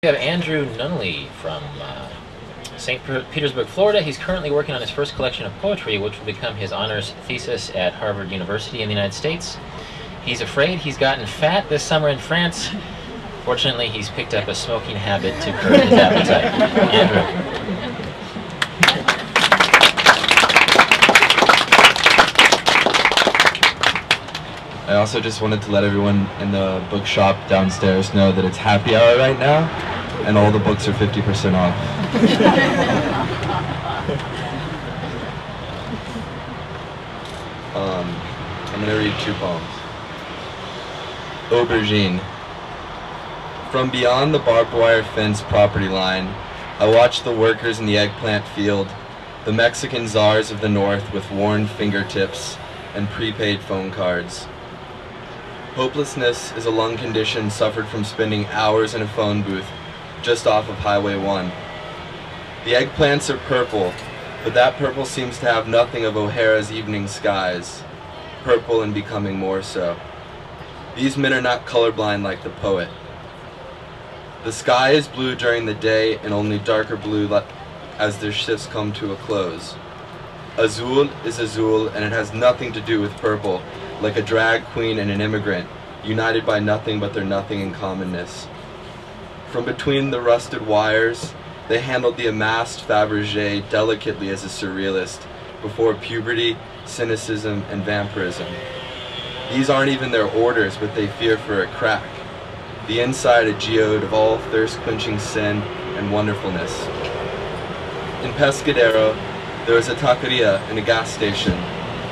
We have Andrew Nunley from St. Petersburg, Florida. He's currently working on his first collection of poetry, which will become his honors thesis at Harvard University in the United States. He's afraid he's gotten fat this summer in France. Fortunately, he's picked up a smoking habit to curb his appetite. Andrew. I also just wanted to let everyone in the bookshop downstairs know that it's happy hour right now, and all the books are 50% off. I'm going to read 2 poems. Aubergine. From beyond the barbed wire fence property line, I watch the workers in the eggplant field, the Mexican czars of the north with worn fingertips and prepaid phone cards. Hopelessness is a lung condition suffered from spending hours in a phone booth just off of Highway 1. The eggplants are purple, but that purple seems to have nothing of O'Hara's evening skies, purple and becoming more so. These men are not colorblind like the poet. The sky is blue during the day and only darker blue as their shifts come to a close. Azul is azul, and it has nothing to do with purple, like a drag queen and an immigrant, united by nothing but their nothing in commonness. From between the rusted wires, they handled the amassed Fabergé delicately as a surrealist, before puberty, cynicism, and vampirism. These aren't even their orders, but they fear for a crack. The inside a geode of all thirst-quenching sin and wonderfulness. In Pescadero, there was a taqueria and a gas station,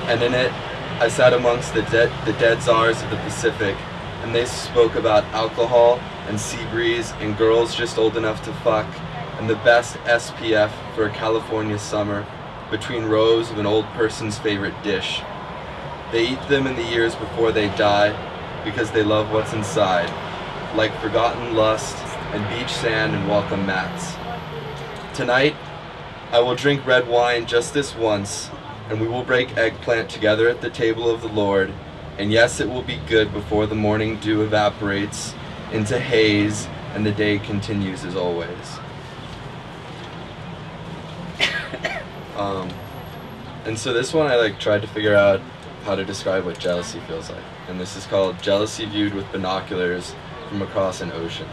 and in it, I sat amongst the dead czars of the Pacific, and they spoke about alcohol and sea breeze and girls just old enough to fuck, and the best SPF for a California summer between rows of an old person's favorite dish. They eat them in the years before they die because they love what's inside, like forgotten lust and beach sand and welcome mats. Tonight, I will drink red wine just this once, and we will break eggplant together at the table of the Lord, and yes, it will be good before the morning dew evaporates into haze and the day continues as always. And so this one I tried to figure out how to describe what jealousy feels like, and this is called Jealousy Viewed with Binoculars from Across an Ocean.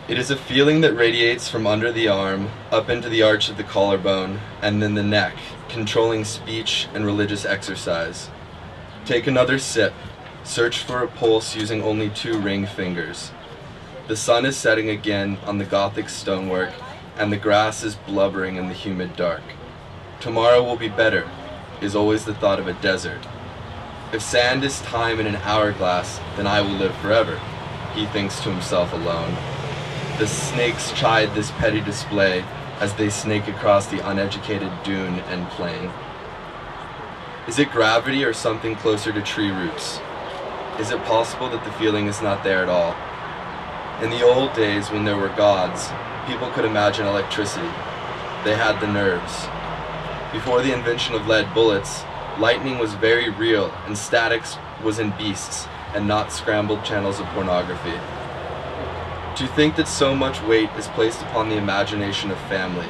It is a feeling that radiates from under the arm, up into the arch of the collarbone, and then the neck, controlling speech and religious exercise. Take another sip. Search for a pulse using only 2 ring fingers. The sun is setting again on the Gothic stonework, and the grass is blubbering in the humid dark. Tomorrow will be better, is always the thought of a desert. If sand is time in an hourglass, then I will live forever, he thinks to himself alone. The snakes chide this petty display as they snake across the uneducated dune and plain. Is it gravity or something closer to tree roots? Is it possible that the feeling is not there at all? In the old days when there were gods, people could imagine electricity. They had the nerves. Before the invention of lead bullets, lightning was very real and statics was in beasts and not scrambled channels of pornography. To think that so much weight is placed upon the imagination of family.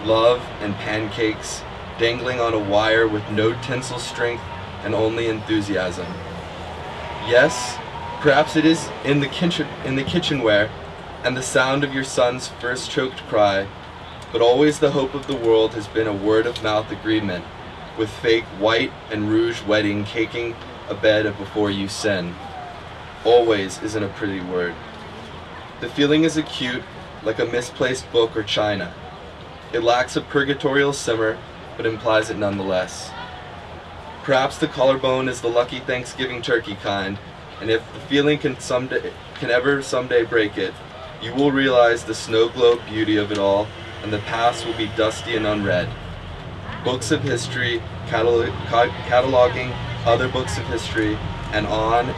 Love and pancakes dangling on a wire with no tensile strength and only enthusiasm. Yes, perhaps it is in the kitchenware and the sound of your son's first choked cry, but always the hope of the world has been a word-of-mouth agreement, with fake white and rouge wedding caking a bed of before you sin. Always isn't a pretty word. The feeling is acute, like a misplaced book or china. It lacks a purgatorial simmer, but implies it nonetheless. Perhaps the collarbone is the lucky Thanksgiving turkey kind, and if the feeling can ever someday break it, you will realize the snow-globe beauty of it all, and the past will be dusty and unread. Books of history, cataloging other books of history, and on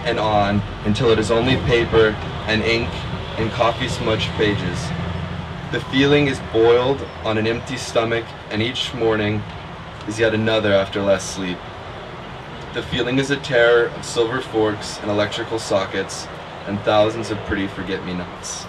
until it is only paper and ink and coffee-smudged pages. The feeling is boiled on an empty stomach, and each morning is yet another after less sleep. The feeling is a terror of silver forks and electrical sockets, and thousands of pretty forget-me-nots.